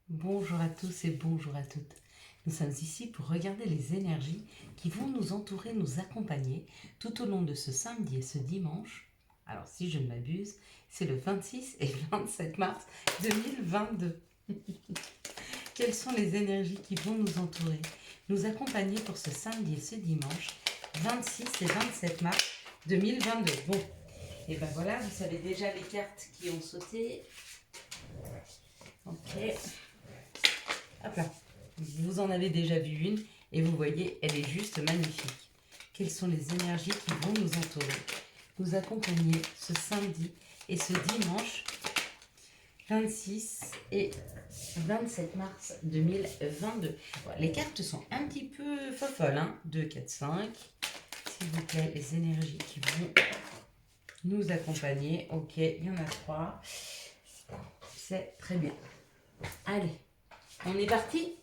Bonjour à tous et bonjour à toutes. Nous sommes ici pour regarder les énergies qui vont nous entourer, nous accompagner tout au long de ce samedi et ce dimanche. Alors si je ne m'abuse, c'est le 26 et 27 mars 2022. Quelles sont les énergies qui vont nous entourer, nous accompagner pour ce samedi et ce dimanche 26 et 27 mars 2022. Bon, et ben voilà, vous savez déjà les cartes qui ont sauté. Ok. Hop là. Vous en avez déjà vu une et vous voyez, elle est juste magnifique. Quelles sont les énergies qui vont nous entourer, nous accompagner ce samedi et ce dimanche 26 et 27 mars 2022. Voilà, les cartes sont un petit peu folles, hein. 2, 4, 5. S'il vous plaît, les énergies qui vont nous accompagner. Ok, il y en a 3. C'est très bien. Allez, on est parti.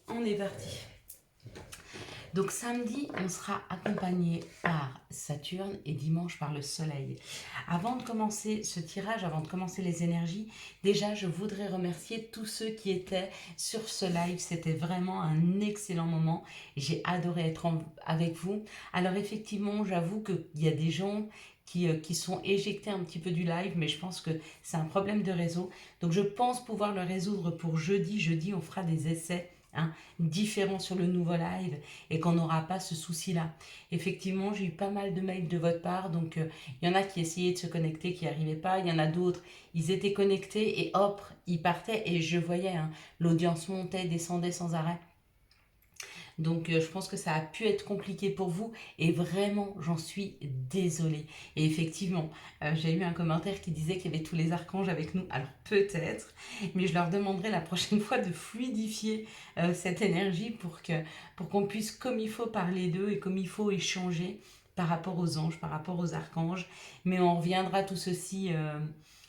Donc samedi, on sera accompagné par Saturne et dimanche par le Soleil. Avant de commencer ce tirage, avant de commencer les énergies, déjà je voudrais remercier tous ceux qui étaient sur ce live. C'était vraiment un excellent moment. J'ai adoré être avec vous. Alors effectivement, j'avoue qu'il y a des gens qui sont éjectés un petit peu du live, mais je pense que c'est un problème de réseau. Donc je pense pouvoir le résoudre pour jeudi. Jeudi, on fera des essais différents sur le nouveau live et qu'on n'aura pas ce souci-là. Effectivement, j'ai eu pas mal de mails de votre part, donc il y en a qui essayaient de se connecter, qui n'y arrivaient pas, il y en a d'autres, ils étaient connectés et hop, ils partaient et je voyais, l'audience montait, descendait sans arrêt. Donc je pense que ça a pu être compliqué pour vous et vraiment j'en suis désolée. Et effectivement, j'ai eu un commentaire qui disait qu'il y avait tous les archanges avec nous. Alors peut-être, mais je leur demanderai la prochaine fois de fluidifier cette énergie pour qu'on puisse comme il faut parler d'eux et comme il faut échanger par rapport aux anges, par rapport aux archanges. Mais on reviendra tout ceci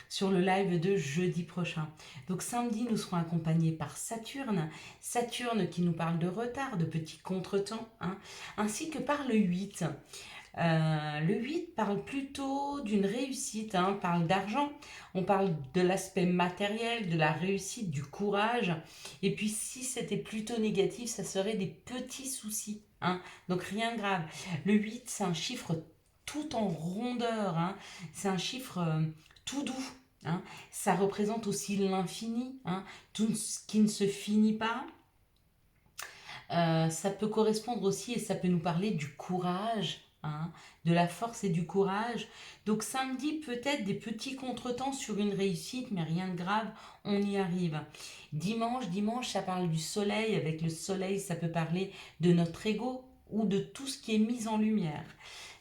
sur le live de jeudi prochain. Donc samedi, nous serons accompagnés par Saturne. Saturne qui nous parle de retard, de petits contretemps, ainsi que par le 8. Le 8 parle plutôt d'une réussite, parle d'argent, on parle de l'aspect matériel, de la réussite, du courage. Et puis si c'était plutôt négatif, ça serait des petits soucis. Donc rien de grave. Le 8, c'est un chiffre tout en rondeur, c'est un chiffre tout doux. Ça représente aussi l'infini, tout ce qui ne se finit pas. Ça peut correspondre aussi et ça peut nous parler du courage, de la force et du courage. Donc samedi, peut-être des petits contretemps sur une réussite, mais rien de grave, on y arrive. Dimanche, ça parle du soleil. Avec le soleil, ça peut parler de notre ego ou de tout ce qui est mis en lumière.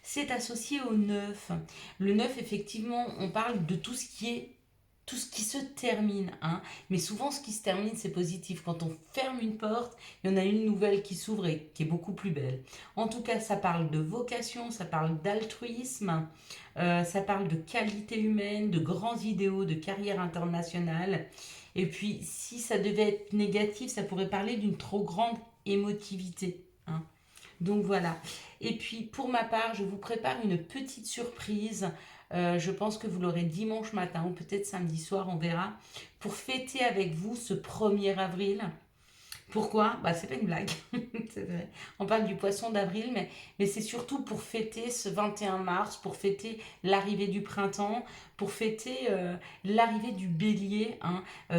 C'est associé au 9. Le 9, effectivement, on parle de tout ce qui se termine, mais souvent ce qui se termine c'est positif. Quand on ferme une porte, il y en a une nouvelle qui s'ouvre et qui est beaucoup plus belle. En tout cas, ça parle de vocation, ça parle d'altruisme, ça parle de qualité humaine, de grands idéaux, de carrière internationale. Et puis, si ça devait être négatif, ça pourrait parler d'une trop grande émotivité. Donc voilà. Et puis pour ma part, je vous prépare une petite surprise. Je pense que vous l'aurez dimanche matin ou peut-être samedi soir, on verra, pour fêter avec vous ce 1er avril. Pourquoi? Bah, c'est pas une blague, c'est vrai. On parle du poisson d'avril, mais c'est surtout pour fêter ce 21 mars, pour fêter l'arrivée du printemps, pour fêter l'arrivée du bélier,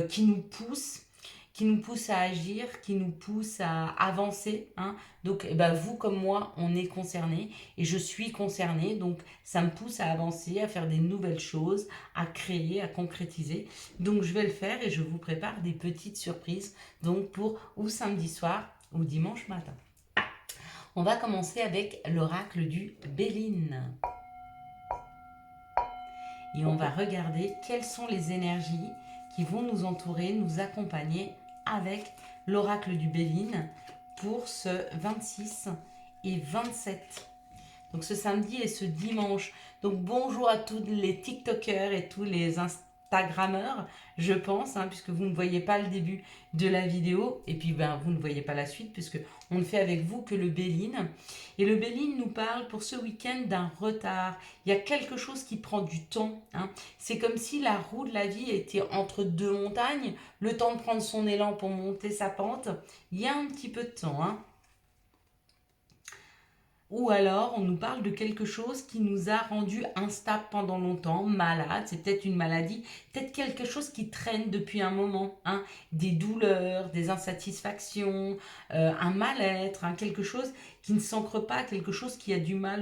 qui nous pousse à agir, qui nous pousse à avancer. Donc vous comme moi, on est concernés et je suis concernée. Donc ça me pousse à avancer, à faire des nouvelles choses, à créer, à concrétiser. Donc je vais le faire et je vous prépare des petites surprises. Donc pour ou samedi soir ou dimanche matin. On va commencer avec l'oracle du Béline. Et on va regarder quelles sont les énergies qui vont nous entourer, nous accompagner avec l'oracle du Béline pour ce 26 et 27. Donc ce samedi et ce dimanche. Donc bonjour à tous les TikTokers et tous les Instagrammeur, je pense, hein, puisque vous ne voyez pas le début de la vidéo, et puis ben, vous ne voyez pas la suite, puisque on ne fait avec vous que le Béline. Et le Béline nous parle pour ce week-end d'un retard. Il y a quelque chose qui prend du temps. Hein. C'est comme si la roue de la vie était entre deux montagnes, le temps de prendre son élan pour monter sa pente. Il y a un petit peu de temps. Hein. Ou alors, on nous parle de quelque chose qui nous a rendu instable pendant longtemps, malade, c'est peut-être une maladie, peut-être quelque chose qui traîne depuis un moment, hein, des douleurs, des insatisfactions, un mal-être, hein, quelque chose qui ne s'ancre pas, quelque chose qui a du mal,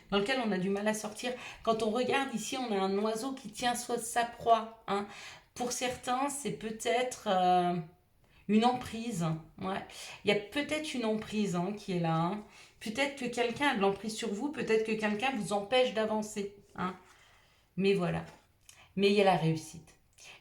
dans lequel on a du mal à sortir. Quand on regarde ici, on a un oiseau qui tient soit sa proie. Hein. Pour certains, c'est peut-être une emprise. Ouais. Il y a peut-être une emprise hein, qui est là. Hein. Peut-être que quelqu'un a de l'emprise sur vous, peut-être que quelqu'un vous empêche d'avancer. Hein. Mais voilà. Mais il y a la réussite.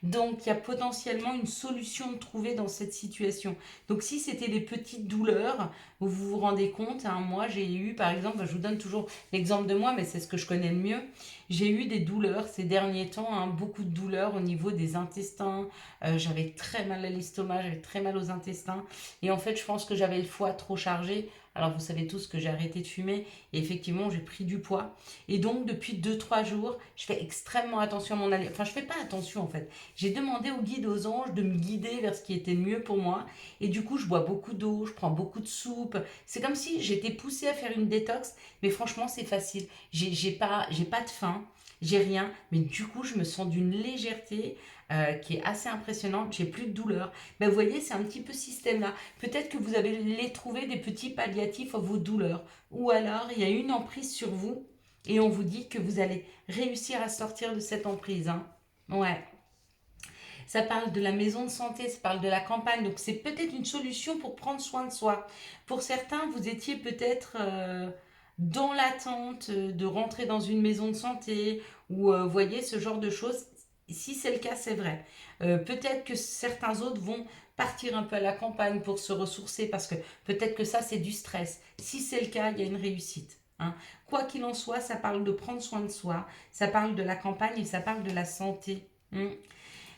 Donc, il y a potentiellement une solution de trouver dans cette situation. Donc, si c'était des petites douleurs, vous vous rendez compte, hein, moi j'ai eu, par exemple, je vous donne toujours l'exemple de moi, mais c'est ce que je connais le mieux. J'ai eu des douleurs ces derniers temps, hein, beaucoup de douleurs au niveau des intestins. J'avais très mal à l'estomac, j'avais très mal aux intestins. Et en fait, je pense que j'avais le foie trop chargé. Alors, vous savez tous que j'ai arrêté de fumer et effectivement, j'ai pris du poids. Et donc, depuis 2 3 jours, je fais extrêmement attention à mon alimentation. Enfin, je fais pas attention en fait. J'ai demandé au guide, aux anges de me guider vers ce qui était mieux pour moi. Et du coup, je bois beaucoup d'eau, je prends beaucoup de soupe. C'est comme si j'étais poussée à faire une détox. Mais franchement, c'est facile. J'ai pas de faim, j'ai rien. Mais du coup, je me sens d'une légèreté qui est assez impressionnante. J'ai plus de douleur. Ben, vous voyez, c'est un petit peu ce système-là. Peut-être que vous avez les trouvé des petits palliatifs à vos douleurs. Ou alors, il y a une emprise sur vous et on vous dit que vous allez réussir à sortir de cette emprise. Hein. Ouais. Ça parle de la maison de santé, ça parle de la campagne. Donc c'est peut-être une solution pour prendre soin de soi. Pour certains, vous étiez peut-être dans l'attente de rentrer dans une maison de santé ou voyez ce genre de choses. Si c'est le cas, c'est vrai. Peut-être que certains autres vont partir un peu à la campagne pour se ressourcer parce que peut-être que ça c'est du stress. Si c'est le cas, il y a une réussite. Hein. Quoi qu'il en soit, ça parle de prendre soin de soi, ça parle de la campagne et ça parle de la santé.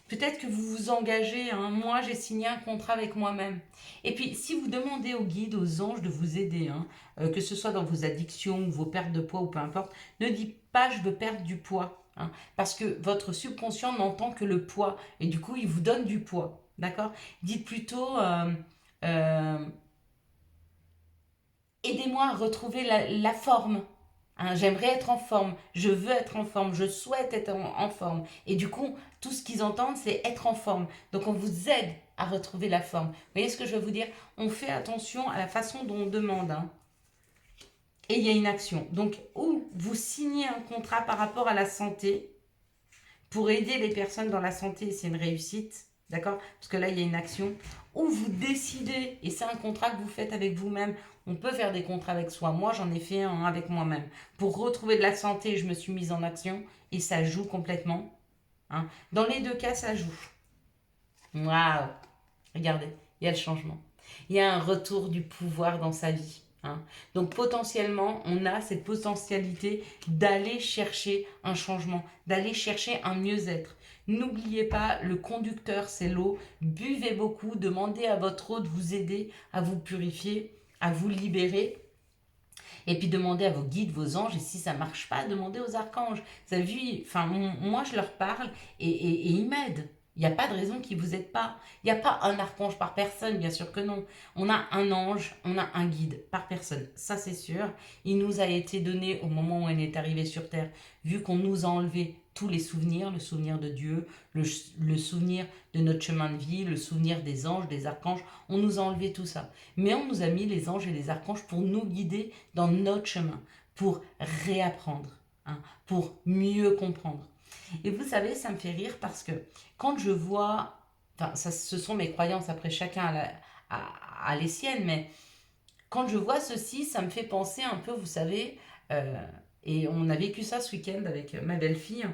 Peut-être que vous vous engagez, hein, moi j'ai signé un contrat avec moi-même. Et puis si vous demandez aux guides, aux anges de vous aider, hein, que ce soit dans vos addictions ou vos pertes de poids ou peu importe, ne dites pas je veux perdre du poids. Hein, parce que votre subconscient n'entend que le poids et du coup il vous donne du poids. D'accord. Dites plutôt euh, aidez-moi à retrouver la forme. Hein, j'aimerais être en forme, je veux être en forme, je souhaite être en forme. Et du coup, tout ce qu'ils entendent, c'est être en forme. Donc on vous aide à retrouver la forme. Vous voyez ce que je veux vous dire? On fait attention à la façon dont on demande. Hein. Et il y a une action. Donc, ou vous signez un contrat par rapport à la santé pour aider les personnes dans la santé, c'est une réussite. D'accord. Parce que là, il y a une action. Ou vous décidez, et c'est un contrat que vous faites avec vous-même. On peut faire des contrats avec soi. Moi, j'en ai fait un avec moi-même. Pour retrouver de la santé, je me suis mise en action et ça joue complètement. Hein. Dans les deux cas, ça joue. Waouh. Regardez, il y a le changement. Il y a un retour du pouvoir dans sa vie. Hein. Donc potentiellement, on a cette potentialité d'aller chercher un changement, d'aller chercher un mieux-être. N'oubliez pas, le conducteur, c'est l'eau. Buvez beaucoup, demandez à votre eau de vous aider à vous purifier, à vous libérer. Et puis demandez à vos guides, vos anges, et si ça ne marche pas, demandez aux archanges. Vous avez vu, enfin, moi je leur parle et ils m'aident. Il n'y a pas de raison qu'ils ne vous aident pas. Il n'y a pas un archange par personne, bien sûr que non. On a un ange, on a un guide par personne, ça c'est sûr. Il nous a été donné au moment où on est arrivé sur Terre, vu qu'on nous a enlevé tous les souvenirs, le souvenir de Dieu, le souvenir de notre chemin de vie, le souvenir des anges, des archanges. On nous a enlevé tout ça. Mais on nous a mis les anges et les archanges pour nous guider dans notre chemin, pour réapprendre, hein, pour mieux comprendre. Et vous savez, ça me fait rire parce que quand je vois, enfin, ça, ce sont mes croyances, après chacun a les siennes, mais quand je vois ceci, ça me fait penser un peu, vous savez, euh, et on a vécu ça ce week-end avec ma belle-fille.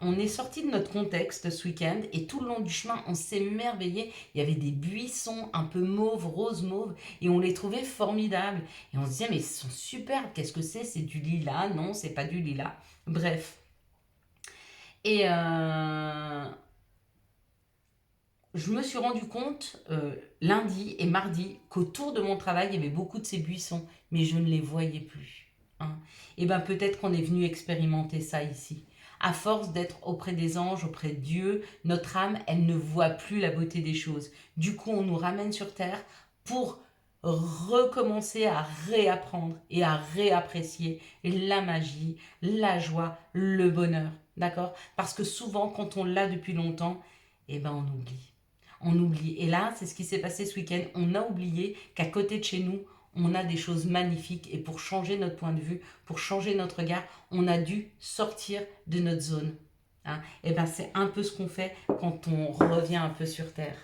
On est sorti de notre contexte ce week-end et tout le long du chemin, on s'est émerveillé. Il y avait des buissons un peu mauve, rose mauve, et on les trouvait formidables. Et on se disait, mais ils sont superbes, qu'est-ce que c'est? C'est du lilas? Non, c'est pas du lilas. Bref. Et je me suis rendu compte lundi et mardi qu'autour de mon travail, il y avait beaucoup de ces buissons, mais je ne les voyais plus. Hein. Et bien peut-être qu'on est venu expérimenter ça ici. À force d'être auprès des anges, auprès de Dieu, notre âme, elle ne voit plus la beauté des choses. Du coup, on nous ramène sur Terre pour recommencer à réapprendre et à réapprécier la magie, la joie, le bonheur. D'accord? Parce que souvent, quand on l'a depuis longtemps, eh ben on oublie. On oublie. Et là, c'est ce qui s'est passé ce week-end. On a oublié qu'à côté de chez nous, on a des choses magnifiques. Et pour changer notre point de vue, pour changer notre regard, on a dû sortir de notre zone. Hein. Et ben c'est un peu ce qu'on fait quand on revient un peu sur Terre.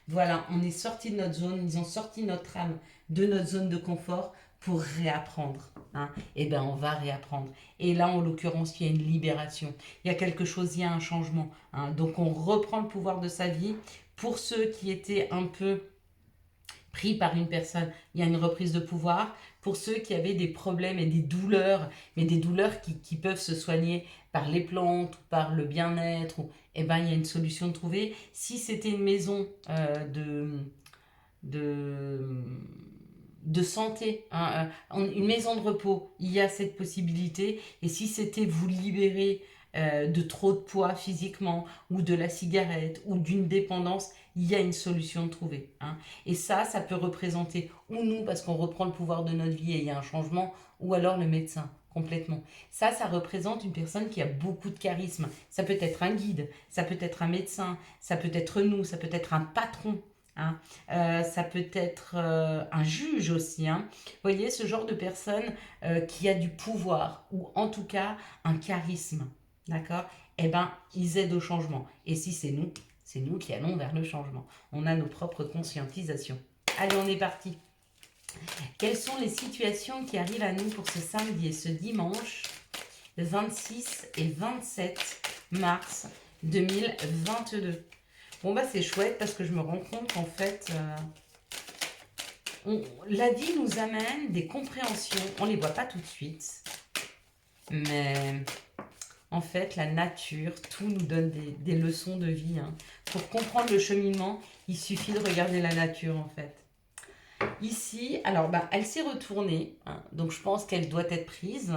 Voilà, on est sorti de notre zone, ils ont sorti notre âme de notre zone de confort pour réapprendre. Hein. Et bien, on va réapprendre. Et là, en l'occurrence, il y a une libération. Il y a quelque chose, il y a un changement. Hein. Donc, on reprend le pouvoir de sa vie. Pour ceux qui étaient un peu pris par une personne, il y a une reprise de pouvoir. Pour ceux qui avaient des problèmes et des douleurs, mais des douleurs qui peuvent se soigner par les plantes ou par le bien-être, eh ben, il y a une solution de trouver. Si c'était une maison de, de santé, hein, une maison de repos, il y a cette possibilité. Et si c'était vous libérer de trop de poids physiquement, ou de la cigarette, ou d'une dépendance, il y a une solution de trouver. Hein. Et ça peut représenter ou nous, parce qu'on reprend le pouvoir de notre vie et il y a un changement, ou alors le médecin. Complètement. Ça représente une personne qui a beaucoup de charisme. Ça peut être un guide, ça peut être un médecin, ça peut être nous, ça peut être un patron. Hein. Ça peut être un juge aussi. Hein. Vous voyez, ce genre de personne qui a du pouvoir, ou en tout cas un charisme. D'accord. Eh bien, ils aident au changement. Et si c'est nous qui allons vers le changement. On a nos propres conscientisations. Allez, on est parti. Quelles sont les situations qui arrivent à nous pour ce samedi et ce dimanche, le 26 et 27 mars 2022? Bon, bah c'est chouette parce que je me rends compte qu'en fait, la vie nous amène des compréhensions. On ne les voit pas tout de suite. Mais en fait, la nature, tout nous donne des leçons de vie. Hein. Pour comprendre le cheminement, il suffit de regarder la nature en fait. Ici, alors bah, elle s'est retournée, hein, donc je pense qu'elle doit être prise.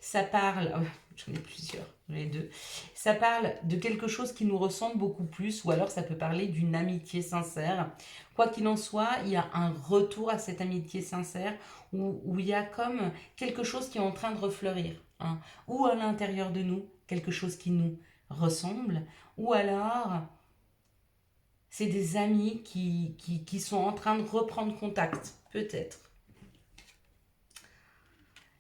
Ça parle, j'en ai plusieurs, j'en ai deux. Ça parle de quelque chose qui nous ressemble beaucoup plus, ou alors ça peut parler d'une amitié sincère. Quoi qu'il en soit, il y a un retour à cette amitié sincère où il y a comme quelque chose qui est en train de refleurir, hein, ou à l'intérieur de nous, quelque chose qui nous ressemble, ou alors c'est des amis qui sont en train de reprendre contact, peut-être.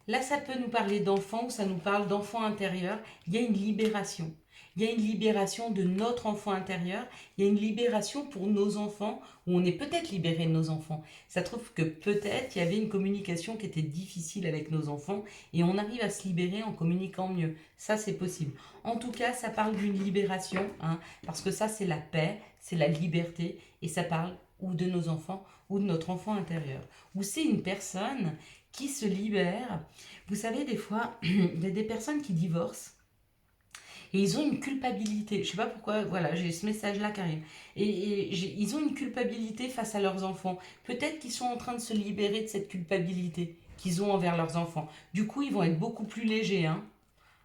Là, ça peut nous parler d'enfants ou ça nous parle d'enfants intérieurs. Il y a une libération. Il y a une libération de notre enfant intérieur. Il y a une libération pour nos enfants, où on est peut-être libéré de nos enfants. Ça trouve que peut-être il y avait une communication qui était difficile avec nos enfants et on arrive à se libérer en communiquant mieux. Ça, c'est possible. En tout cas, ça parle d'une libération, hein, parce que ça, c'est la paix, c'est la liberté et ça parle ou de nos enfants ou de notre enfant intérieur. Ou c'est une personne qui se libère. Vous savez, des fois, il y a des personnes qui divorcent et ils ont une culpabilité. Je ne sais pas pourquoi, voilà, j'ai ce message-là qui arrive. Ils ont une culpabilité face à leurs enfants. Peut-être qu'ils sont en train de se libérer de cette culpabilité qu'ils ont envers leurs enfants. Du coup, ils vont être beaucoup plus légers. Hein.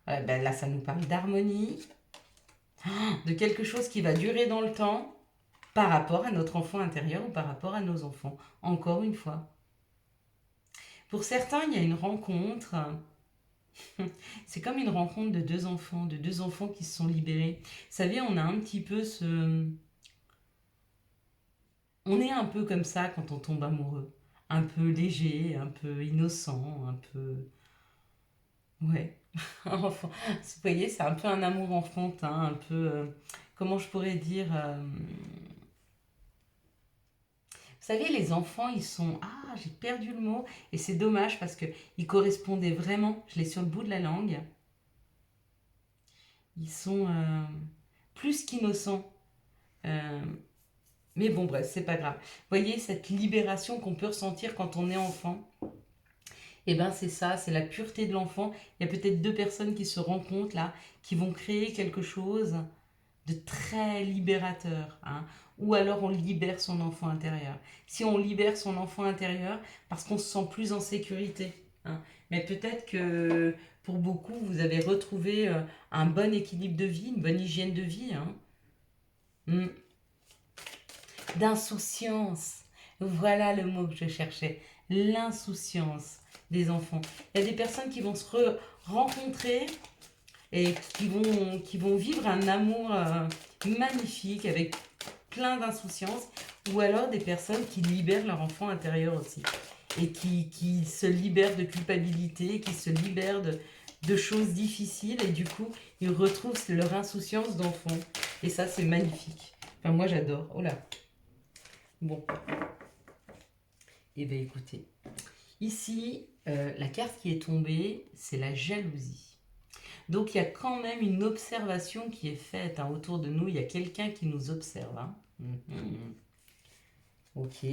Ben là, ça nous parle d'harmonie, de quelque chose qui va durer dans le temps par rapport à notre enfant intérieur ou par rapport à nos enfants. Encore une fois. Pour certains, il y a une rencontre. C'est comme une rencontre de deux enfants qui se sont libérés. Vous savez, on a un petit peu ce... On est un peu comme ça quand on tombe amoureux. Un peu léger, un peu innocent, un peu... Ouais. Enfin, vous voyez, c'est un peu un amour enfantin, un peu... comment je pourrais dire Vous savez, les enfants, ils sont... Ah, j'ai perdu le mot. Et c'est dommage parce qu'ils correspondaient vraiment, je l'ai sur le bout de la langue, ils sont plus qu'innocents. Euh, mais bon, bref, c'est pas grave. Vous voyez, cette libération qu'on peut ressentir quand on est enfant, Et ben c'est ça, c'est la pureté de l'enfant. Il y a peut-être deux personnes qui se rencontrent là, qui vont créer quelque chose de très libérateur, hein. Ou alors on libère son enfant intérieur. Si on libère son enfant intérieur, parce qu'on se sent plus en sécurité, hein. Mais peut-être que pour beaucoup, vous avez retrouvé un bon équilibre de vie, une bonne hygiène de vie, hein. Mm. D'insouciance. Voilà le mot que je cherchais. L'insouciance des enfants. Il y a des personnes qui vont se rencontrer et qui vont vivre un amour magnifique avec plein d'insouciance, ou alors des personnes qui libèrent leur enfant intérieur aussi et qui se libèrent de culpabilité, qui se libèrent de choses difficiles et du coup ils retrouvent leur insouciance d'enfant et ça c'est magnifique. Enfin moi j'adore. Oh là. Bon. Eh bien écoutez, ici la carte qui est tombée c'est la jalousie. Donc il y a quand même une observation qui est faite, hein, autour de nous. Il y a quelqu'un qui nous observe, hein. Ok.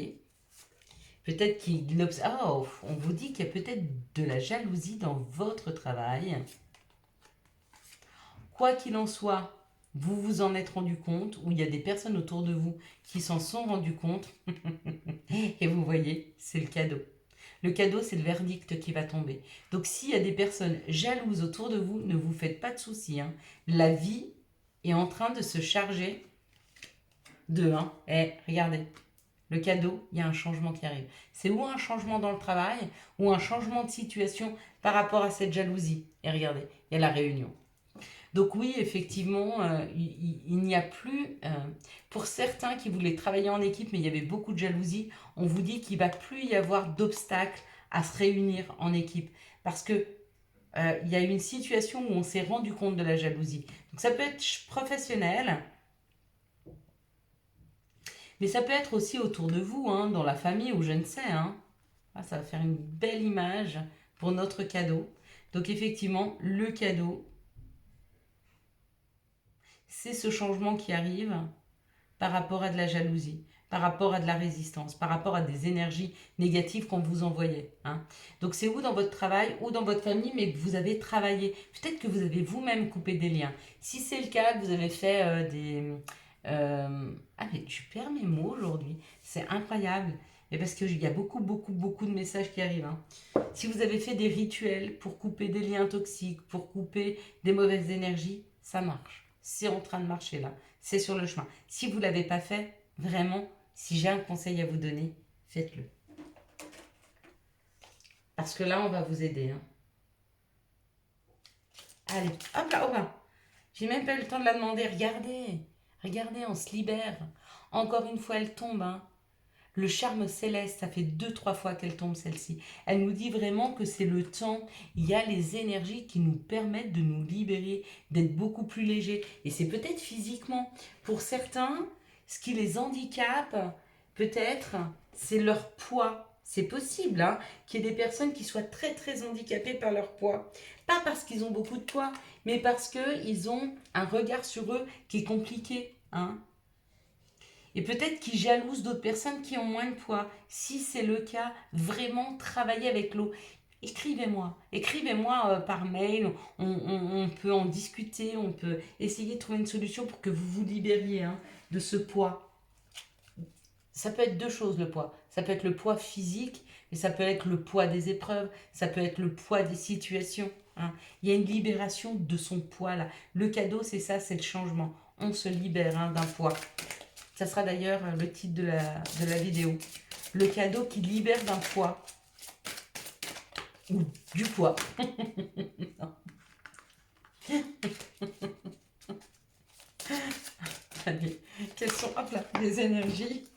Peut-être qu'il observe. Oh, on vous dit qu'il y a peut-être de la jalousie dans votre travail. Quoi qu'il en soit, vous vous en êtes rendu compte, ou il y a des personnes autour de vous qui s'en sont rendues compte. Et vous voyez, c'est le cadeau. Le cadeau, c'est le verdict qui va tomber. Donc s'il y a des personnes jalouses autour de vous, ne vous faites pas de soucis, hein. La vie est en train de se charger de... Hein. Regardez, le cadeau, il y a un changement qui arrive. C'est ou un changement dans le travail, ou un changement de situation par rapport à cette jalousie. Et regardez, il y a la réunion. Donc oui, effectivement, il n'y a plus, pour certains qui voulaient travailler en équipe, mais il y avait beaucoup de jalousie, on vous dit qu'il ne va plus y avoir d'obstacles à se réunir en équipe. Parce que il y a eu une situation où on s'est rendu compte de la jalousie. Donc ça peut être professionnel, mais ça peut être aussi autour de vous, hein, dans la famille ou je ne sais, hein. Ah, ça va faire une belle image pour notre cadeau. Donc effectivement, le cadeau, c'est ce changement qui arrive par rapport à de la jalousie, par rapport à de la résistance, par rapport à des énergies négatives qu'on vous envoyait, hein. Donc c'est ou dans votre travail ou dans votre famille, mais que vous avez travaillé. Peut-être que vous avez vous-même coupé des liens. Si c'est le cas, que vous avez fait des... Ah mais tu perds mes mots aujourd'hui, c'est incroyable. Et parce qu'il y a beaucoup de messages qui arrivent, hein. Si vous avez fait des rituels pour couper des liens toxiques, pour couper des mauvaises énergies, ça marche. C'est en train de marcher là. C'est sur le chemin. Si vous ne l'avez pas fait, vraiment, si j'ai un conseil à vous donner, faites-le. Parce que là, on va vous aider, hein. Allez, hop là, hop là. J'ai même pas eu le temps de la demander. Regardez, regardez, on se libère. Encore une fois, elle tombe, hein. Le charme céleste, ça fait 2-3 fois qu'elle tombe celle-ci. Elle nous dit vraiment que c'est le temps, il y a les énergies qui nous permettent de nous libérer, d'être beaucoup plus légers. Et c'est peut-être physiquement. Pour certains, ce qui les handicape, peut-être, c'est leur poids. C'est possible, hein, qu'il y ait des personnes qui soient très handicapées par leur poids. Pas parce qu'ils ont beaucoup de poids, mais parce qu'ils ont un regard sur eux qui est compliqué, hein. Et peut-être qu'ils jalousent d'autres personnes qui ont moins de poids. Si c'est le cas, vraiment travaillez avec l'eau. Écrivez-moi par mail, on peut en discuter, on peut essayer de trouver une solution pour que vous vous libériez, hein, de ce poids. Ça peut être deux choses le poids. Ça peut être le poids physique, mais ça peut être le poids des épreuves, ça peut être le poids des situations, hein. Il y a une libération de son poids là. Le cadeau, c'est ça, c'est le changement. On se libère, hein, d'un poids. Ça sera d'ailleurs le titre de la vidéo. Le cadeau qui libère d'un poids. Ou du poids. Allez, quelles sont, hop là, les énergies.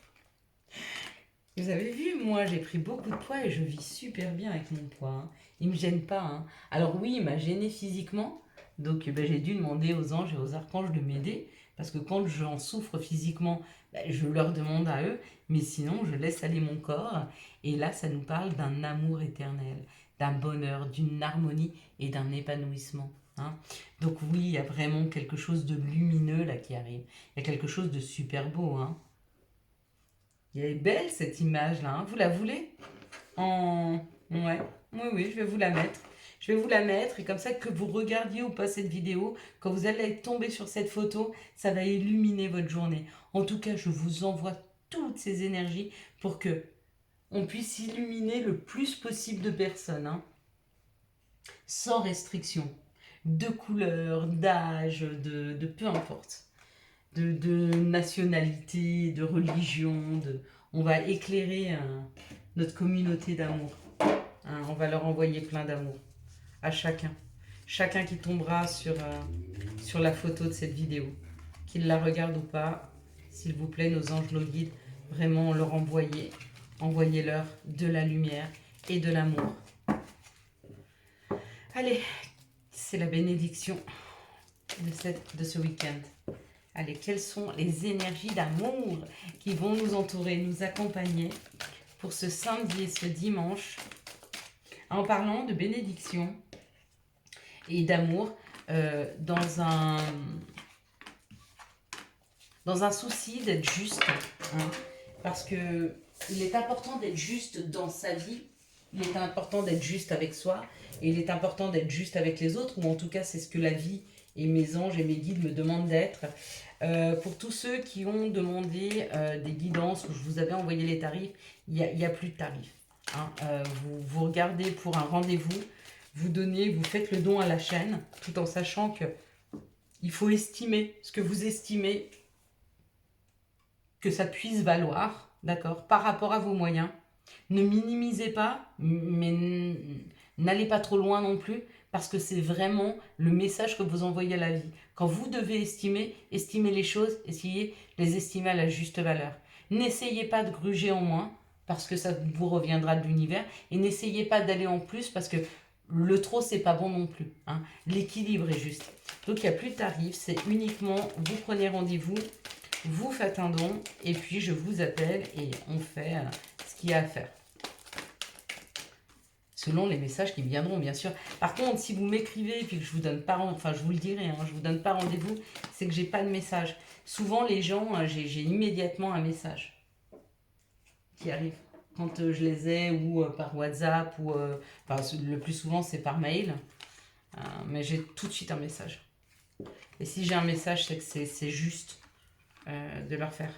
Vous avez vu, moi j'ai pris beaucoup de poids et je vis super bien avec mon poids, hein. Il ne me gêne pas, hein. Alors oui, il m'a gêné physiquement. Donc j'ai dû demander aux anges et aux archanges de m'aider. Parce que quand j'en souffre physiquement, je leur demande à eux. Mais sinon, je laisse aller mon corps. Et là, ça nous parle d'un amour éternel, d'un bonheur, d'une harmonie et d'un épanouissement, hein. Donc oui, il y a vraiment quelque chose de lumineux là qui arrive. Il y a quelque chose de super beau, hein. Elle est belle cette image là, hein. Vous la voulez en... Ouais, oui, oui, je vais vous la mettre. Je vais vous la mettre et comme ça que vous regardiez ou pas cette vidéo, quand vous allez tomber sur cette photo, ça va illuminer votre journée. En tout cas, je vous envoie toutes ces énergies pour que on puisse illuminer le plus possible de personnes, hein, sans restriction, de couleur, d'âge, de peu importe, de nationalité, de religion. On va éclairer notre communauté d'amour. Hein, on va leur envoyer plein d'amour à chacun. Chacun qui tombera sur la photo de cette vidéo. Qu'ils la regardent ou pas, s'il vous plaît, nos anges le guident. Vraiment, leur envoyer. Envoyez-leur de la lumière et de l'amour. Allez, c'est la bénédiction de ce week-end. Allez, quelles sont les énergies d'amour qui vont nous entourer, nous accompagner pour ce samedi et ce dimanche, en parlant de bénédiction et d'amour dans un souci d'être juste, hein, parce que il est important d'être juste dans sa vie, il est important d'être juste avec soi, et il est important d'être juste avec les autres, ou en tout cas c'est ce que la vie et mes anges et mes guides me demandent d'être. Pour tous ceux qui ont demandé des guidances, où je vous avais envoyé les tarifs, il n'y a plus de tarifs. Hein. Vous regardez pour un rendez-vous, vous donnez, vous faites le don à la chaîne, tout en sachant que il faut estimer ce que vous estimez que ça puisse valoir, d'accord, par rapport à vos moyens. Ne minimisez pas, mais n'allez pas trop loin non plus, parce que c'est vraiment le message que vous envoyez à la vie. Quand vous devez estimer les choses, essayez de les estimer à la juste valeur. N'essayez pas de gruger en moins, parce que ça vous reviendra de l'univers, et n'essayez pas d'aller en plus, parce que le trop, c'est pas bon non plus. Hein. L'équilibre est juste. Donc, il n'y a plus de tarif, c'est uniquement, vous prenez rendez-vous, vous faites un don, et puis je vous appelle, et on fait ce qu'il y a à faire. Selon les messages qui me viendront, bien sûr. Par contre, si vous m'écrivez et puis que je vous donne pas, enfin je vous le dirai, hein, je vous donne pas rendez-vous, c'est que j'ai pas de message. Souvent les gens, j'ai immédiatement un message qui arrive quand je les ai ou par WhatsApp ou enfin, le plus souvent c'est par mail, mais j'ai tout de suite un message. Et si j'ai un message, c'est que c'est juste de leur faire.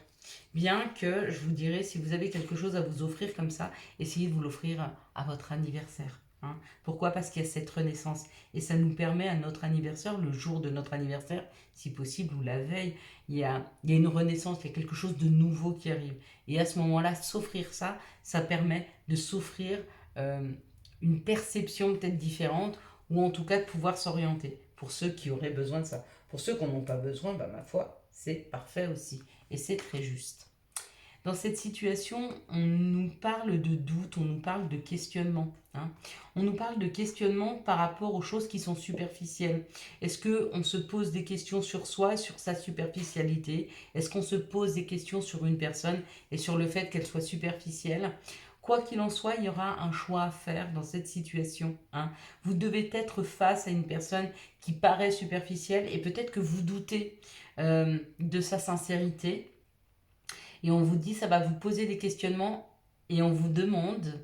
Bien que je vous dirais, si vous avez quelque chose à vous offrir comme ça, essayez de vous l'offrir à votre anniversaire. Hein. Pourquoi? Parce qu'il y a cette renaissance. Et ça nous permet à notre anniversaire, le jour de notre anniversaire, si possible, ou la veille, il y a une renaissance, il y a quelque chose de nouveau qui arrive. Et à ce moment-là, s'offrir ça, ça permet de s'offrir une perception peut-être différente, ou en tout cas de pouvoir s'orienter, pour ceux qui auraient besoin de ça. Pour ceux qui n'en ont pas besoin, bah, ma foi, c'est parfait aussi. Et c'est très juste. Dans cette situation, on nous parle de doute, on nous parle de questionnement. Hein. On nous parle de questionnement par rapport aux choses qui sont superficielles. Est-ce qu'on se pose des questions sur soi et sur sa superficialité? Est-ce qu'on se pose des questions sur une personne et sur le fait qu'elle soit superficielle? Quoi qu'il en soit, il y aura un choix à faire dans cette situation. Hein. Vous devez être face à une personne qui paraît superficielle et peut-être que vous doutez de sa sincérité. Et on vous dit, ça va vous poser des questionnements et on vous demande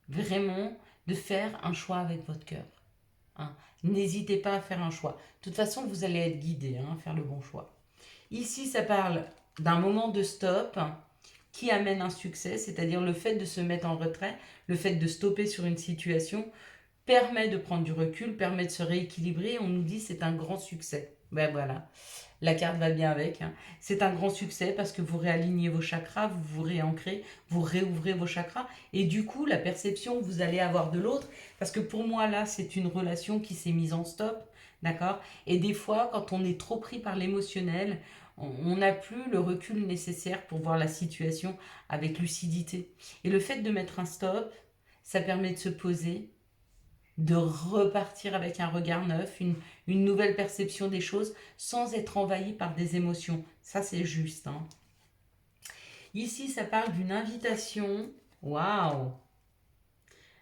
vraiment de faire un choix avec votre cœur. Hein. N'hésitez pas à faire un choix. De toute façon, vous allez être guidé à faire le bon choix. Ici, ça parle d'un moment de stop qui amène un succès, c'est-à-dire le fait de se mettre en retrait, le fait de stopper sur une situation, permet de prendre du recul, permet de se rééquilibrer. On nous dit c'est un grand succès. Ben voilà, la carte va bien avec. Hein. C'est un grand succès parce que vous réalignez vos chakras, vous vous réancrez, vous réouvrez vos chakras. Et du coup, la perception que vous allez avoir de l'autre, parce que pour moi là, c'est une relation qui s'est mise en stop. D'accord? Et des fois, quand on est trop pris par l'émotionnel, on n'a plus le recul nécessaire pour voir la situation avec lucidité. Et le fait de mettre un stop, ça permet de se poser, de repartir avec un regard neuf, une nouvelle perception des choses, sans être envahi par des émotions. Ça, c'est juste. Hein. Ici, ça parle d'une invitation. Waouh!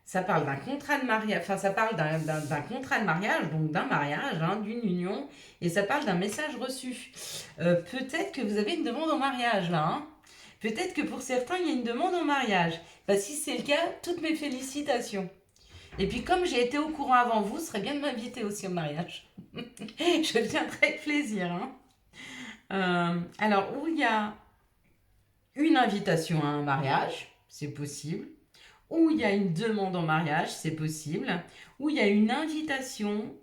Ça parle d'un contrat de mariage, enfin ça parle d'un contrat de mariage, donc d'un mariage, hein, d'une union, et ça parle d'un message reçu. Peut-être que vous avez une demande en mariage là, hein. Peut-être que pour certains il y a une demande en mariage. Bah, si c'est le cas, toutes mes félicitations. Et puis comme j'ai été au courant avant vous, ce serait bien de m'inviter aussi au mariage. Je viendrai avec plaisir. Hein. Alors, où il y a une invitation à un mariage, c'est possible. Où il y a une demande en mariage, c'est possible. Où il y a une invitation,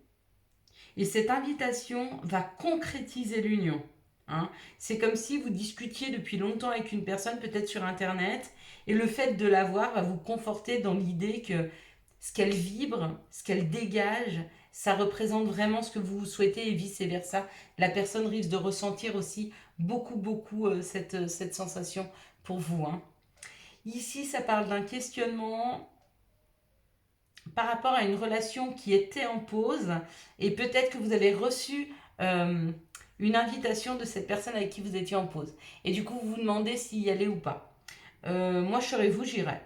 et cette invitation va concrétiser l'union. Hein. C'est comme si vous discutiez depuis longtemps avec une personne, peut-être sur Internet, et le fait de la voir va vous conforter dans l'idée que ce qu'elle vibre, ce qu'elle dégage, ça représente vraiment ce que vous souhaitez et vice-versa. La personne risque de ressentir aussi beaucoup cette sensation pour vous. Hein. Ici, ça parle d'un questionnement par rapport à une relation qui était en pause et peut-être que vous avez reçu une invitation de cette personne avec qui vous étiez en pause. Et du coup, vous vous demandez s'il y allait ou pas. Moi, je serais vous, j'irais.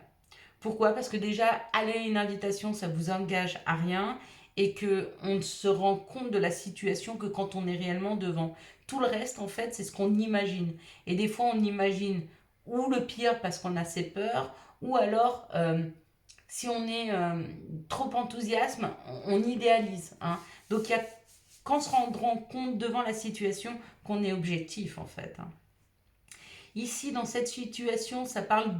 Pourquoi? Parce que déjà, aller à une invitation, ça vous engage à rien et qu'on ne se rend compte de la situation que quand on est réellement devant. Tout le reste, en fait, c'est ce qu'on imagine. Et des fois, on imagine ou le pire parce qu'on a ses peurs, ou alors, si on est trop enthousiaste, on idéalise. Hein. Donc, il y a qu'en se rendant compte devant la situation qu'on est objectif, en fait. Hein. Ici, dans cette situation, ça parle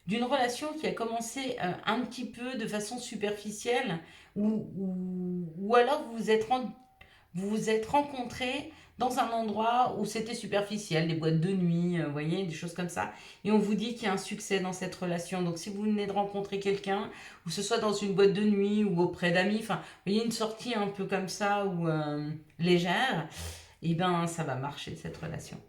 d'une relation qui a commencé un petit peu de façon superficielle, ou alors vous vous êtes rencontrés dans un endroit où c'était superficiel, des boîtes de nuit, vous voyez, des choses comme ça. Et on vous dit qu'il y a un succès dans cette relation. Donc si vous venez de rencontrer quelqu'un, ou ce soit dans une boîte de nuit ou auprès d'amis, enfin, vous voyez, une sortie un peu comme ça, ou légère, et ben ça va marcher cette relation.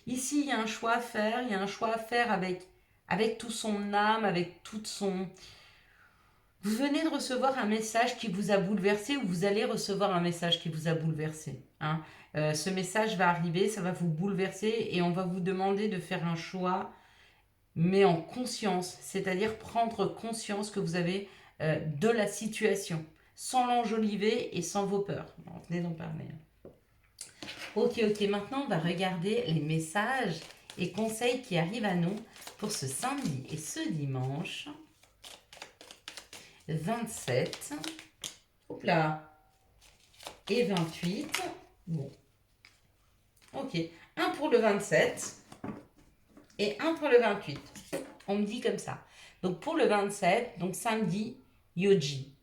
Ici, il y a un choix à faire, il y a un choix à faire avec tout son âme, avec toute son... Vous venez de recevoir un message qui vous a bouleversé ou vous allez recevoir un message qui vous a bouleversé. Hein. Ce message va arriver, ça va vous bouleverser et on va vous demander de faire un choix, mais en conscience, c'est-à-dire prendre conscience que vous avez de la situation, sans l'enjoliver et sans vos peurs. On venez d'en parler. Ok, maintenant on va regarder les messages et conseils qui arrivent à nous pour ce samedi et ce dimanche 27 et 28. Bon. Ok, un pour le 27 et un pour le 28. On me dit comme ça. Donc pour le 27, donc samedi, Yoji.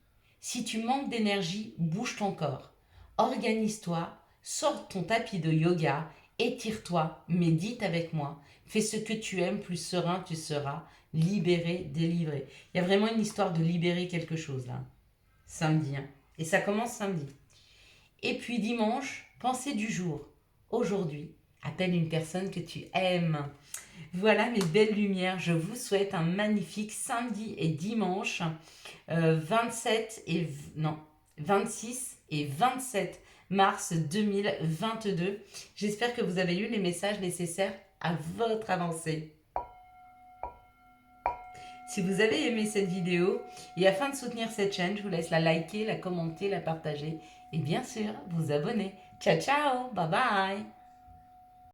Si tu manques d'énergie, bouge ton corps. Organise-toi, sors ton tapis de yoga, étire-toi, médite avec moi. Fais ce que tu aimes, plus serein tu seras. Libéré, délivré. Il y a vraiment une histoire de libérer quelque chose là. Samedi. Hein. Et ça commence samedi. Et puis dimanche, pensée du jour. Aujourd'hui, appelle une personne que tu aimes. Voilà mes belles lumières. Je vous souhaite un magnifique samedi et dimanche 26 et 27 mars 2022. J'espère que vous avez eu les messages nécessaires à votre avancée. Si vous avez aimé cette vidéo et afin de soutenir cette chaîne, je vous laisse la liker, la commenter, la partager et bien sûr vous abonner. Ciao ciao, bye bye.